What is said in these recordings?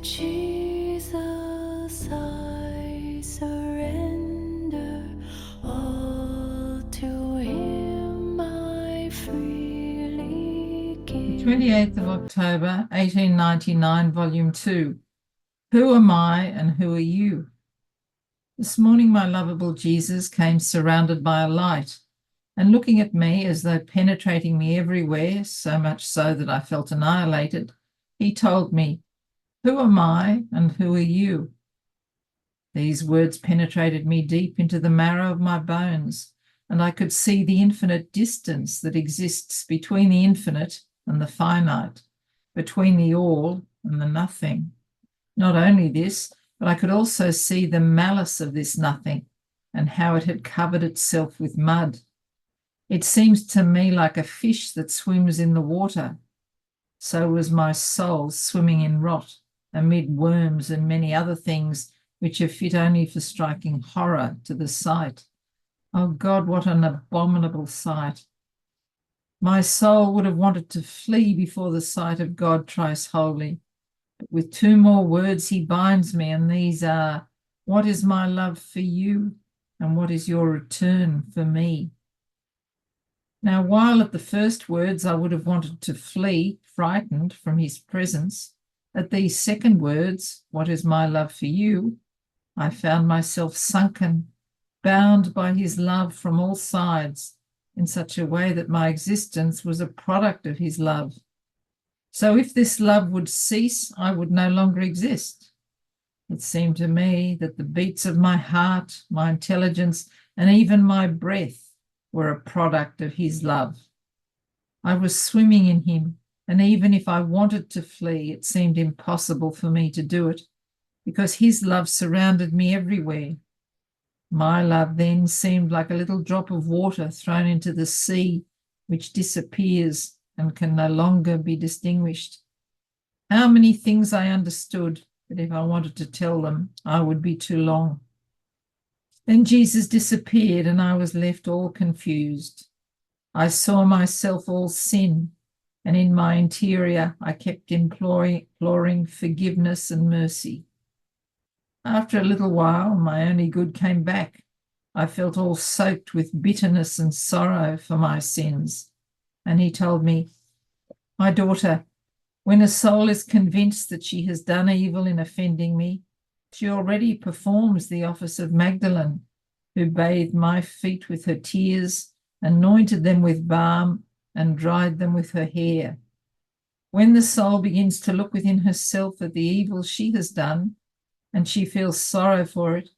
Jesus, I surrender all to him. I freely give. 28th of October, 1899, Volume 2. Who am I and who are you? This morning my lovable Jesus came surrounded by a light, and looking at me as though penetrating me everywhere, so much so that I felt annihilated, he told me, "Who am I and who are you?" These words penetrated me deep into the marrow of my bones, and I could see the infinite distance that exists between the infinite and the finite, between the all and the nothing. Not only this, but I could also see the malice of this nothing and how it had covered itself with mud. It seems to me like a fish that swims in the water. So was my soul swimming in rot amid worms and many other things which are fit only for striking horror to the sight. Oh God, what an abominable sight! My soul would have wanted to flee before the sight of God thrice holy. But with two more words he binds me, and these are, "What is my love for you, and what is your return for me?" Now, while at the first words I would have wanted to flee, frightened from his presence, at these second words, "What is my love for you?" I found myself sunken, bound by his love from all sides, in such a way that my existence was a product of his love. So if this love would cease, I would no longer exist. It seemed to me that the beats of my heart, my intelligence, and even my breath were a product of his love. I was swimming in him, and even if I wanted to flee, it seemed impossible for me to do it, because his love surrounded me everywhere. My love then seemed like a little drop of water thrown into the sea, which disappears and can no longer be distinguished. How many things I understood, but if I wanted to tell them, I would be too long. Then Jesus disappeared, and I was left all confused. I saw myself all sin, and in my interior I kept imploring forgiveness and mercy. After a little while, my only good came back. I felt all soaked with bitterness and sorrow for my sins. And he told me, "My daughter, when a soul is convinced that she has done evil in offending me, she already performs the office of Magdalene, who bathed my feet with her tears, anointed them with balm, and dried them with her hair. When the soul begins to look within herself at the evil she has done, and she feels sorrow for it,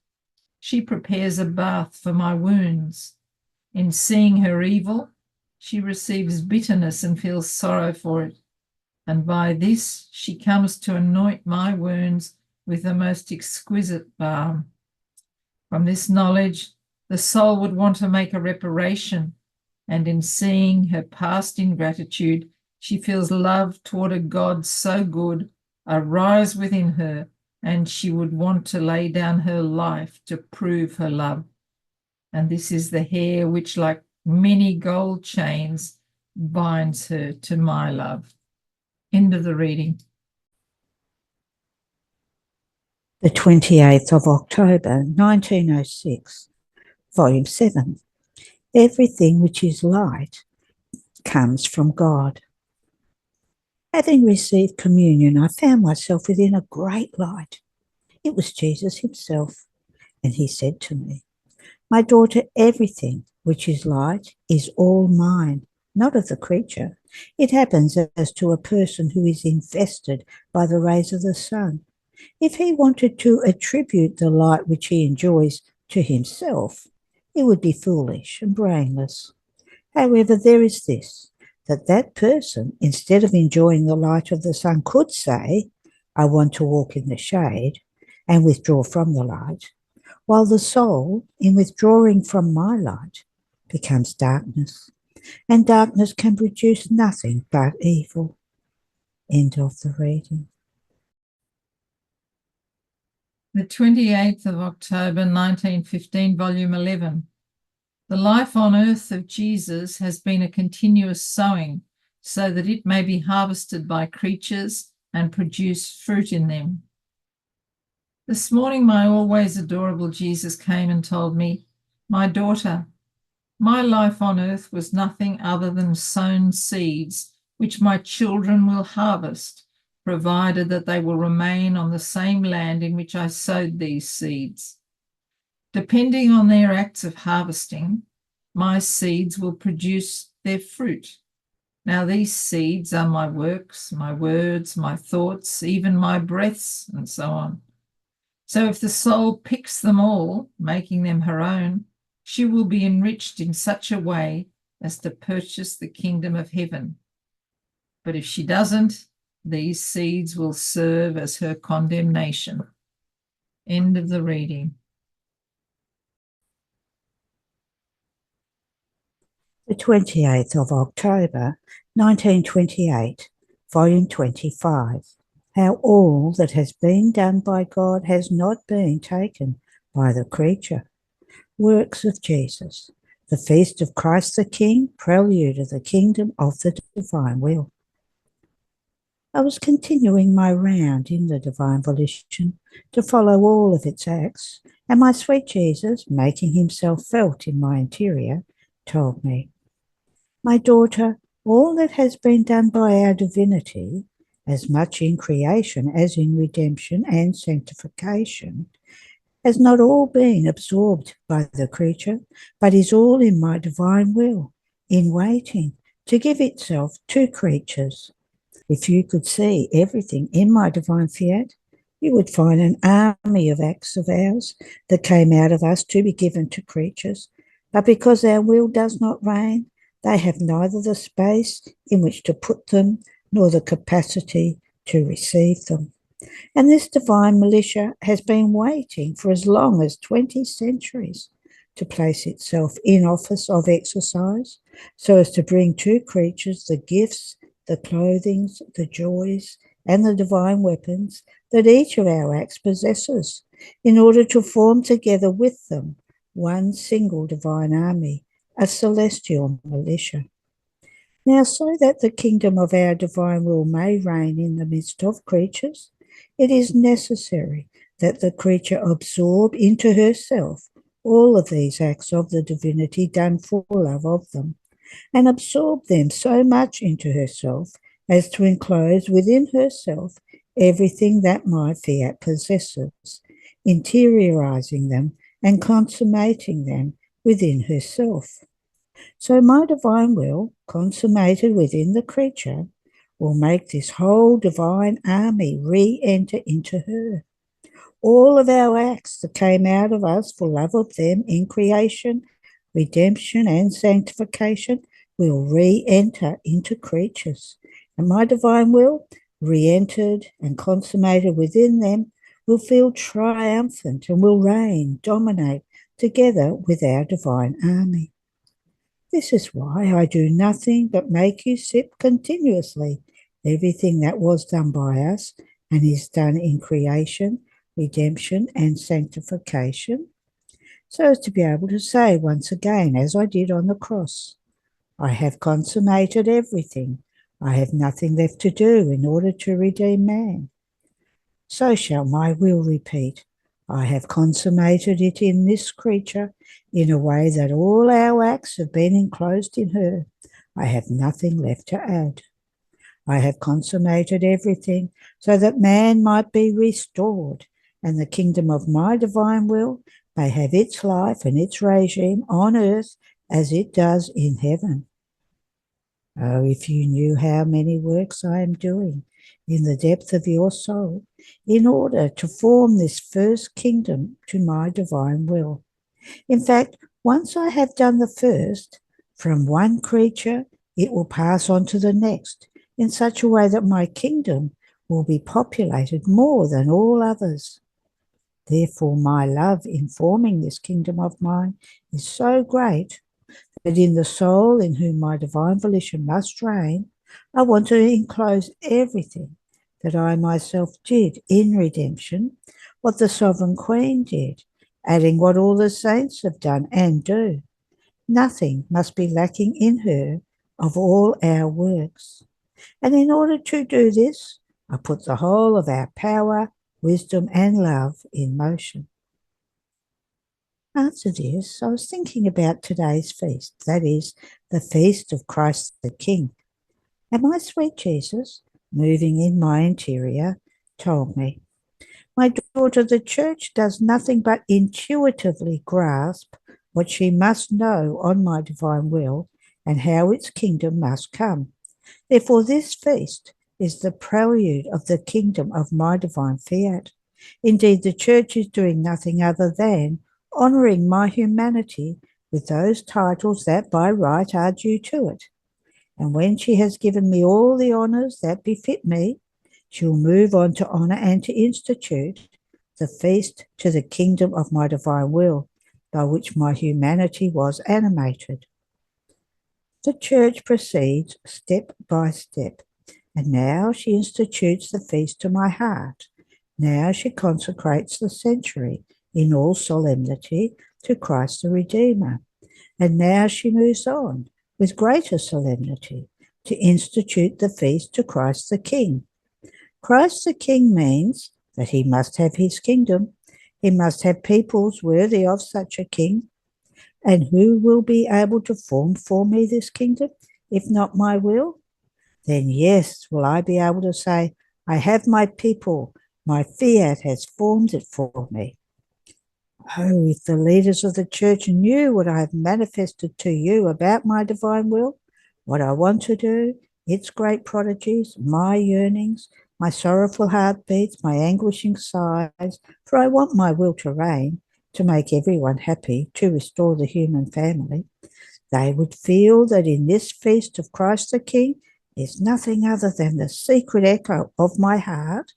she prepares a bath for my wounds. In seeing her evil, she receives bitterness and feels sorrow for it, and by this she comes to anoint my wounds with the most exquisite balm. From this knowledge, the soul would want to make a reparation, and in seeing her past ingratitude, she feels love toward a God so good arise within her, and she would want to lay down her life to prove her love. And this is the hair which, like many gold chains, binds her to my love. End of the reading. The 28th of October, 1906, Volume 7. Everything which is light comes from God. Having received communion, I found myself within a great light. It was Jesus himself, and he said to me, "My daughter, everything which is light is all mine, not of the creature. It happens as to a person who is infested by the rays of the sun. If he wanted to attribute the light which he enjoys to himself, it would be foolish and brainless. However, there is this, that person, instead of enjoying the light of the sun, could say, 'I want to walk in the shade,' and withdraw from the light, while the soul, in withdrawing from my light, becomes darkness, and darkness can produce nothing but evil." End of the reading. The 28th of October, 1915, Volume 11. The life on earth of Jesus has been a continuous sowing, so that it may be harvested by creatures and produce fruit in them. This morning, my always adorable Jesus came and told me, "My daughter, my life on earth was nothing other than sown seeds, which my children will harvest, provided that they will remain on the same land in which I sowed these seeds. Depending on their acts of harvesting, my seeds will produce their fruit. Now these seeds are my works, my words, my thoughts, even my breaths, and so on. So if the soul picks them all, making them her own, she will be enriched in such a way as to purchase the kingdom of heaven. But if she doesn't, these seeds will serve as her condemnation." End of the reading. The 28th of October, 1928, Volume 25. How all that has been done by God has not been taken by the creature. Works of Jesus. The Feast of Christ the King, prelude of the kingdom of the divine will. I was continuing my round in the divine volition to follow all of its acts, and my sweet Jesus, making himself felt in my interior, told me, "My daughter, all that has been done by our divinity, as much in creation as in redemption and sanctification, has not all been absorbed by the creature, but is all in my divine will, in waiting to give itself to creatures. If you could see everything in my divine fiat, you would find an army of acts of ours that came out of us to be given to creatures, but because our will does not reign, they have neither the space in which to put them nor the capacity to receive them. And this divine militia has been waiting for as long as 20 centuries to place itself in office of exercise, so as to bring to creatures the gifts, the clothings, the joys, and the divine weapons that each of our acts possesses, in order to form together with them one single divine army, a celestial militia. Now, so that the kingdom of our divine will may reign in the midst of creatures, it is necessary that the creature absorb into herself all of these acts of the divinity done for love of them, and absorb them so much into herself as to enclose within herself everything that my fiat possesses, interiorizing them and consummating them within herself. So my divine will, consummated within the creature, will make this whole divine army re-enter into her. All of our acts that came out of us for love of them in creation, redemption, and sanctification will re-enter into creatures. And my divine will, re-entered and consummated within them, will feel triumphant and will reign, dominate, together with our divine army. This is why I do nothing but make you sip continuously everything that was done by us and is done in creation, redemption, and sanctification, so as to be able to say once again, as I did on the cross, I have consummated everything. I have nothing left to do in order to redeem man. So shall my will repeat, I have consummated it in this creature in a way that all our acts have been enclosed in her. I have nothing left to add. I have consummated everything so that man might be restored and the kingdom of my divine will may have its life and its regime on earth as it does in heaven. Oh, if you knew how many works I am doing in the depth of your soul in order to form this first kingdom to my divine will. In fact, once I have done the first, from one creature, it will pass on to the next in such a way that my kingdom will be populated more than all others. Therefore, my love in forming this kingdom of mine is so great that in the soul in whom my divine volition must reign, I want to enclose everything that I myself did in redemption, what the sovereign queen did, adding what all the saints have done and do. Nothing must be lacking in her of all our works. And in order to do this, I put the whole of our power, wisdom and love in motion. After this, I was thinking about today's feast, that is, the feast of Christ the King. And my sweet Jesus, moving in my interior, told me, my daughter, the church does nothing but intuitively grasp what she must know on my divine will and how its kingdom must come. Therefore, this feast is the prelude of the kingdom of my divine fiat. Indeed, the church is doing nothing other than honouring my humanity with those titles that by right are due to it. And when she has given me all the honours that befit me, she will move on to honour and to institute the feast to the kingdom of my divine will, by which my humanity was animated. The church proceeds step by step, and now she institutes the feast to my heart. Now she consecrates the century in all solemnity to Christ the Redeemer. And now she moves on with greater solemnity to institute the feast to Christ the King. Christ the King means that he must have his kingdom. He must have peoples worthy of such a king. And who will be able to form for me this kingdom, if not my will? Then yes, will I be able to say, I have my people, my fiat has formed it for me. Oh, if the leaders of the church knew what I have manifested to you about my divine will, what I want to do, its great prodigies, my yearnings, my sorrowful heartbeats, my anguishing sighs, for I want my will to reign, to make everyone happy, to restore the human family, they would feel that in this feast of Christ the King is nothing other than the secret echo of my heart,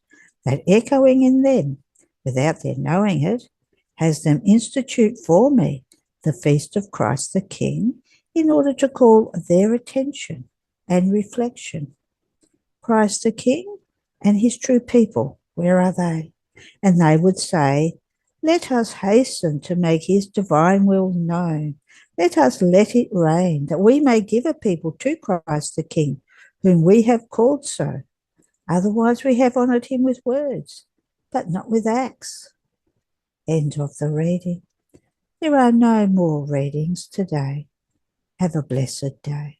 that echoing in them, without their knowing it, has them institute for me the feast of Christ the King in order to call their attention and reflection. Christ the King and his true people, where are they? And they would say, let us hasten to make his divine will known. Let us let it reign, that we may give a people to Christ the King, whom we have called so. Otherwise we have honoured him with words, but not with acts. End of the reading. There are no more readings today. Have a blessed day.